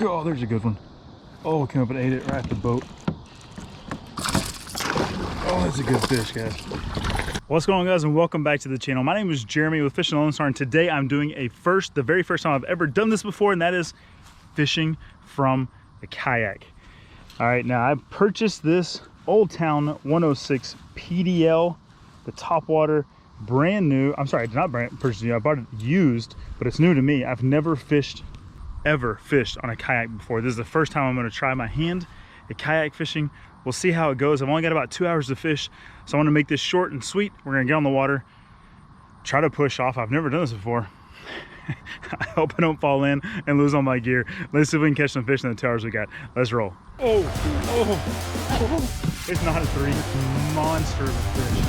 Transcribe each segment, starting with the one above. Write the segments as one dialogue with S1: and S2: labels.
S1: Oh, there's a good one. Oh, it came up and ate it right at the boat. Oh, that's a good fish, guys. What's going on, guys, and welcome back to the channel. My name is Jeremy with Fishing LoneStar, and today I'm doing the very first time I've ever done this before, and that is fishing from the kayak. All right, now I purchased this Old Town 106 PDL, the Topwater, brand new. I'm sorry, I did not purchase it. I bought it used, but it's new to me. I've never ever fished on a kayak before. This is the first time I'm going to try my hand at kayak fishing. We'll see how it goes. I've only got about 2 hours to fish, so I want to make this short and sweet. We're going to get on the water, try to push off. I've never done this before. I hope I don't fall in and lose all my gear. Let's see if we can catch some fish in the 2 hours we got. Let's roll. Oh. It's not a 3. It's a monster of a fish.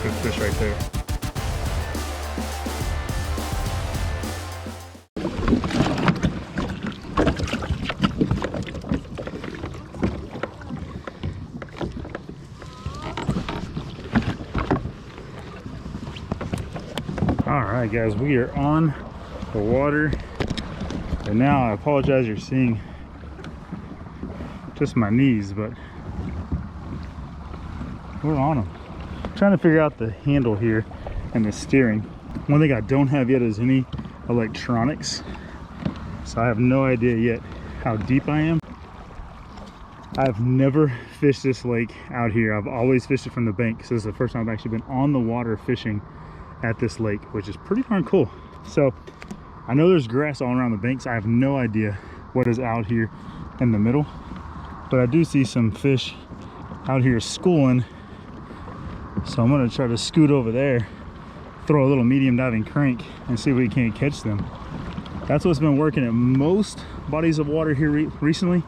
S1: Good fish right there. All right, guys, we are on the water, and now I apologize, you're seeing just my knees, but we're on them. Trying to figure out the handle here and the steering. One thing I don't have yet is any electronics, so I have no idea yet how deep I am. I've never fished this lake out here. I've always fished it from the bank, so this is the first time I've actually been on the water fishing at this lake, which is pretty darn cool. So I know there's grass all around the banks. I have no idea what is out here in the middle, but I do see some fish out here schooling. So I'm gonna try to scoot over there, throw a little medium diving crank, and see if we can't catch them. That's what's been working at most bodies of water here recently.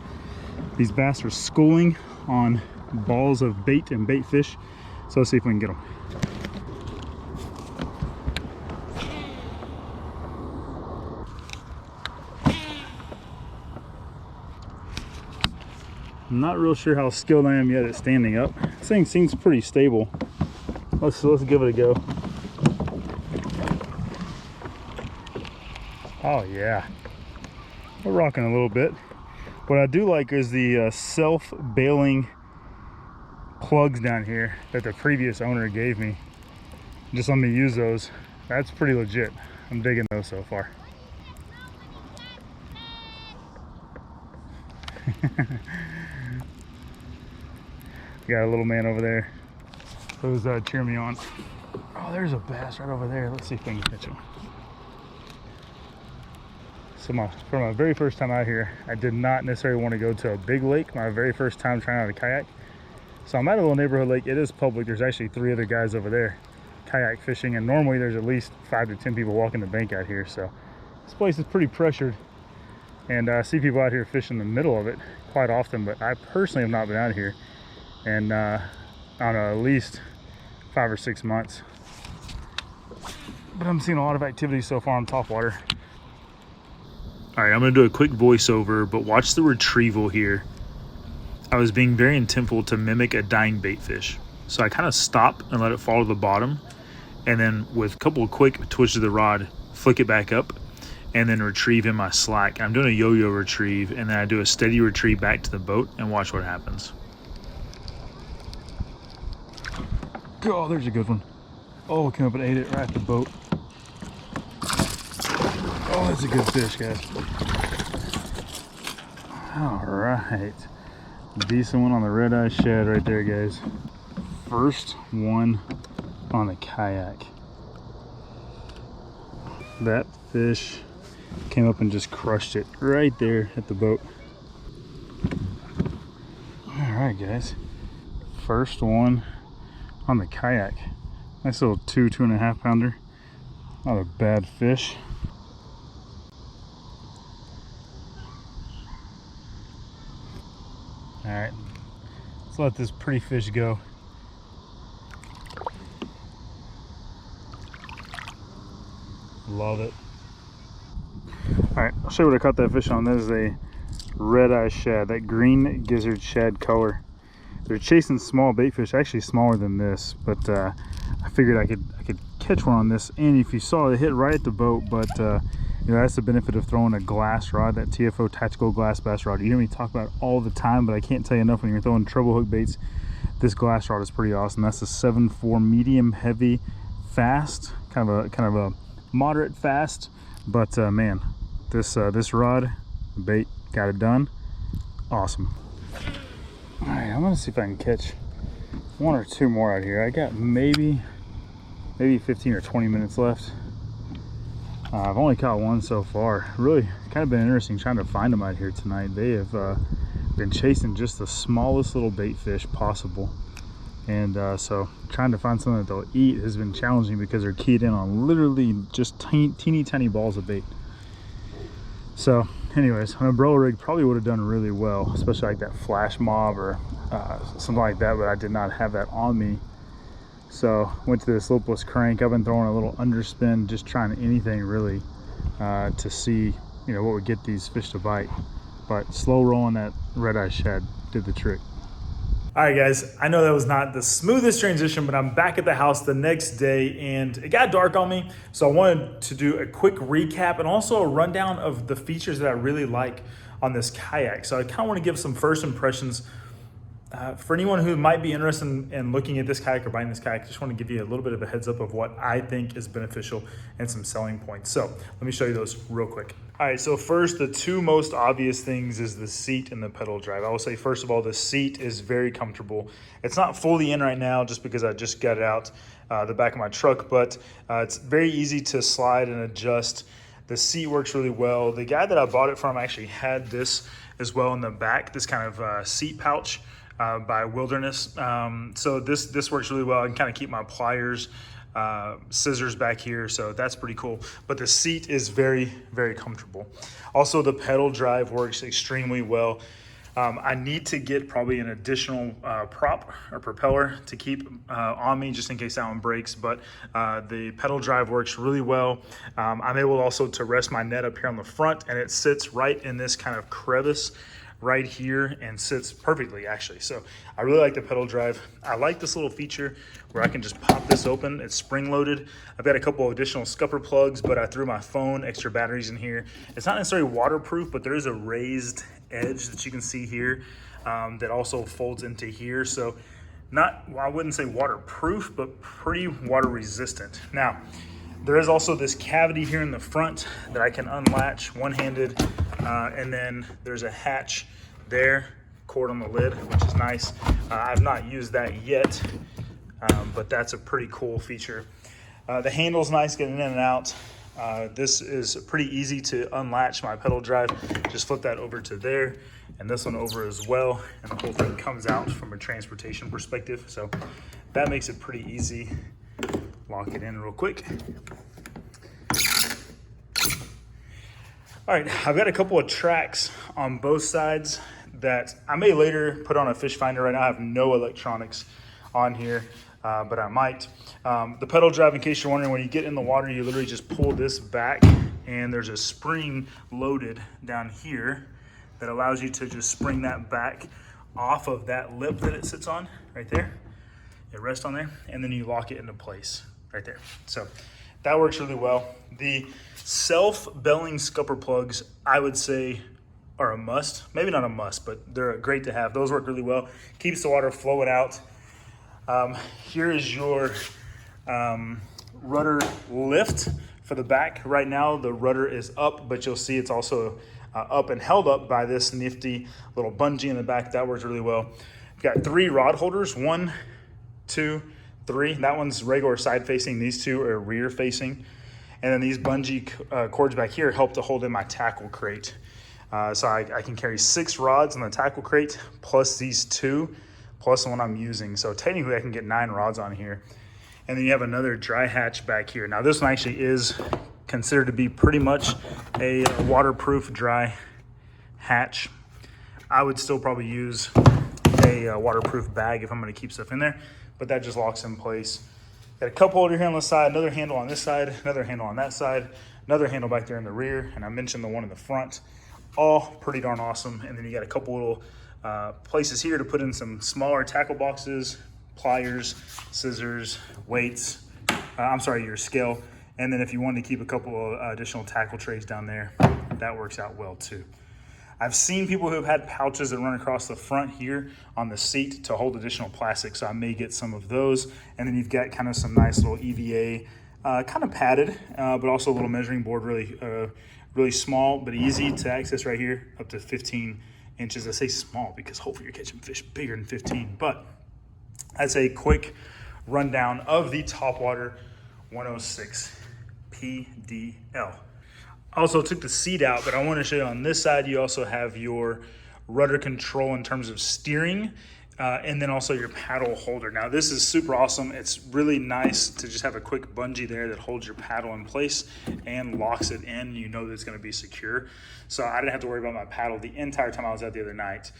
S1: These bass are schooling on balls of bait and bait fish. So let's see if we can get them. I'm not real sure how skilled I am yet at standing up. This thing seems pretty stable. Let's give it a go. Oh yeah, we're rocking a little bit. What I do like is the self-bailing plugs down here that the previous owner gave me. Just let me use those. That's pretty legit. I'm digging those so far. Got a little man over there who's cheering me on. Oh, there's a bass right over there. Let's see if we can catch him. So for my very first time out here, I did not necessarily want to go to a big lake. My very first time trying out a kayak. So I'm at a little neighborhood lake. It is public. There's actually 3 other guys over there kayak fishing, and normally there's at least 5 to 10 people walking the bank out here. So this place is pretty pressured, and I see people out here fishing in the middle of it quite often, but I personally have not been out here and I don't know, at least 5 or 6 months. But I'm seeing a lot of activity so far on Topwater. All right, I'm gonna do a quick voiceover, but watch the retrieval here. I was being very intentful to mimic a dying bait fish. So I kind of stop and let it fall to the bottom, and then with a couple of quick twitches of the rod, flick it back up, and then retrieve in my slack. I'm doing a yo-yo retrieve, and then I do a steady retrieve back to the boat, and watch what happens. Oh, there's a good one. Oh, it came up and ate it right at the boat. Oh, that's a good fish, guys. All right. Decent one on the red-eye shad right there, guys. First one on the kayak. That fish came up and just crushed it right there at the boat. All right, guys. First one on the kayak. Nice little 2.5 pounder. Not a bad fish. All right, let's let this pretty fish go. Love it. All right, I'll show you what I caught that fish on. That is a red-eye shad, that green gizzard shad color. they're chasing small bait fish, actually smaller than this, but I figured I could catch one on this. And if you saw it hit right at the boat, but you know, that's the benefit of throwing a glass rod, that TFO tactical glass bass rod. You hear me talk about it all the time, but I can't tell you enough. When you're throwing treble hook baits, this glass rod is pretty awesome. That's a 7.4 medium heavy fast, kind of a moderate fast, but man, this rod bait got it done. Awesome. All right, I'm gonna see if I can catch one or two more out here. I got maybe 15 or 20 minutes left. I've only caught one so far. Really kind of been interesting trying to find them out here tonight. They have been chasing just the smallest little bait fish possible, and so trying to find something that they'll eat has been challenging because they're keyed in on literally just teeny tiny balls of bait. So anyways, an umbrella rig probably would have done really well, especially like that flash mob or something like that, but I did not have that on me. So went to this loopless crank. I've been throwing a little underspin, just trying anything really to see, you know, what would get these fish to bite. But slow rolling that red eye shad did the trick. All right, guys, I know that was not the smoothest transition, but I'm back at the house the next day and it got dark on me. So I wanted to do a quick recap and also a rundown of the features that I really like on this kayak. So I kind of want to give some first impressions for anyone who might be interested in looking at this kayak or buying this kayak. I just want to give you a little bit of a heads up of what I think is beneficial and some selling points. So let me show you those real quick. All right, so first, the two most obvious things is the seat and the pedal drive. I will say, first of all, the seat is very comfortable. It's not fully in right now just because I just got it out the back of my truck, but it's very easy to slide and adjust. The seat works really well. The guy that I bought it from actually had this as well in the back, this kind of seat pouch by Wilderness. So this works really well. I can kind of keep my pliers, scissors back here, so that's pretty cool. But the seat is very comfortable. Also, the pedal drive works extremely well. I need to get probably an additional prop or propeller to keep on me just in case that one breaks, but the pedal drive works really well. I'm able also to rest my net up here on the front, and it sits right in this kind of crevice right here and sits perfectly, actually. So I really like the pedal drive. I like this little feature where I can just pop this open. It's spring loaded. I've got a couple of additional scupper plugs, but I threw my phone, extra batteries in here. It's not necessarily waterproof, but there is a raised edge that you can see here that also folds into here. So not, well, I wouldn't say waterproof, but pretty water resistant. Now, there is also this cavity here in the front that I can unlatch one-handed, and then there's a hatch there, cord on the lid, which is nice. I've not used that yet, but that's a pretty cool feature. The handle's nice getting in and out. This is pretty easy to unlatch my pedal drive. Just flip that over to there, and this one over as well, and the whole thing comes out from a transportation perspective. So that makes it pretty easy. Lock it in real quick. All right, I've got a couple of tracks on both sides that I may later put on a fish finder. Right now I have no electronics on here, but I might. The pedal drive, in case you're wondering, when you get in the water, you literally just pull this back, and there's a spring loaded down here that allows you to just spring that back off of that lip that it sits on right there. It rests on there, and then you lock it into place right there. So that works really well. The self-belling scupper plugs, I would say, are a must. Maybe not a must, but they're great to have. Those work really well. Keeps the water flowing out. Here is your rudder lift for the back. Right now the rudder is up, but you'll see it's also up and held up by this nifty little bungee in the back. That works really well. We've got 3 rod holders, 1, 2, 3. That one's regular side facing. These 2 are rear facing. And then these bungee cords back here help to hold in my tackle crate. So I can carry 6 rods on the tackle crate, plus these 2, plus the one I'm using. So technically I can get 9 rods on here. And then you have another dry hatch back here. Now this one actually is considered to be pretty much a waterproof dry hatch. I would still probably use a waterproof bag if I'm gonna keep stuff in there, but that just locks in place. Got a cup holder here on the side, another handle on this side, another handle on that side, another handle back there in the rear, and I mentioned the one in the front. all pretty darn awesome. And then you got a couple little places here to put in some smaller tackle boxes, pliers, scissors, weights, your scale. And then if you wanted to keep a couple of additional tackle trays down there, that works out well too. I've seen people who have had pouches that run across the front here on the seat to hold additional plastic, so I may get some of those. And then you've got kind of some nice little EVA, kind of padded, but also a little measuring board, really small but easy to access right here, up to 15 inches. I say small because hopefully you're catching fish bigger than 15, but that's a quick rundown of the Topwater 106 PDL. I also took the seat out, but I want to show you on this side, you also have your rudder control in terms of steering, and then also your paddle holder. Now this is super awesome. It's really nice to just have a quick bungee there that holds your paddle in place and locks it in. You know that it's going to be secure. So I didn't have to worry about my paddle the entire time I was out the other night.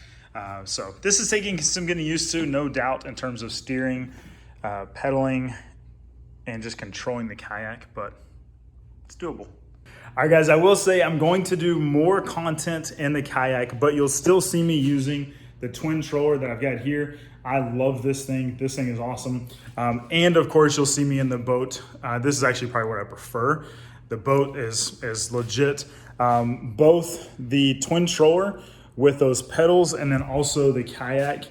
S1: So this is taking some getting used to, no doubt, in terms of steering, pedaling, and just controlling the kayak, but it's doable. All right, guys, I will say I'm going to do more content in the kayak, but you'll still see me using the twin troller that I've got here. I love this thing. This thing is awesome. And of course, you'll see me in the boat. This is actually probably what I prefer. The boat is legit. Both the twin troller with those pedals and then also the kayak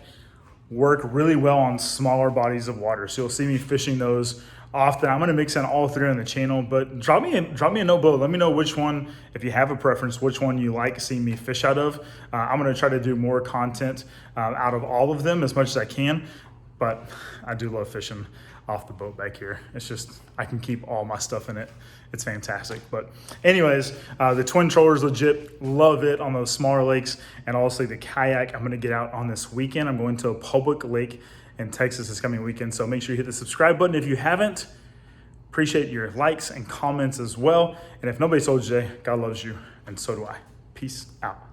S1: work really well on smaller bodies of water. So you'll see me fishing those often. I'm gonna mix in all three on the channel, but drop me a note below. Let me know which one, if you have a preference, which one you like seeing me fish out of. I'm gonna try to do more content out of all of them as much as I can, but I do love fishing off the boat back here. It's just, I can keep all my stuff in it. It's fantastic. But anyways, the twin troller is legit. Love it on those smaller lakes. And also the kayak, I'm gonna get out on this weekend. I'm going to a public lake in Texas this coming weekend. So make sure you hit the subscribe button if you haven't. Appreciate your likes and comments as well. And if nobody told you today, God loves you, and so do I. Peace out.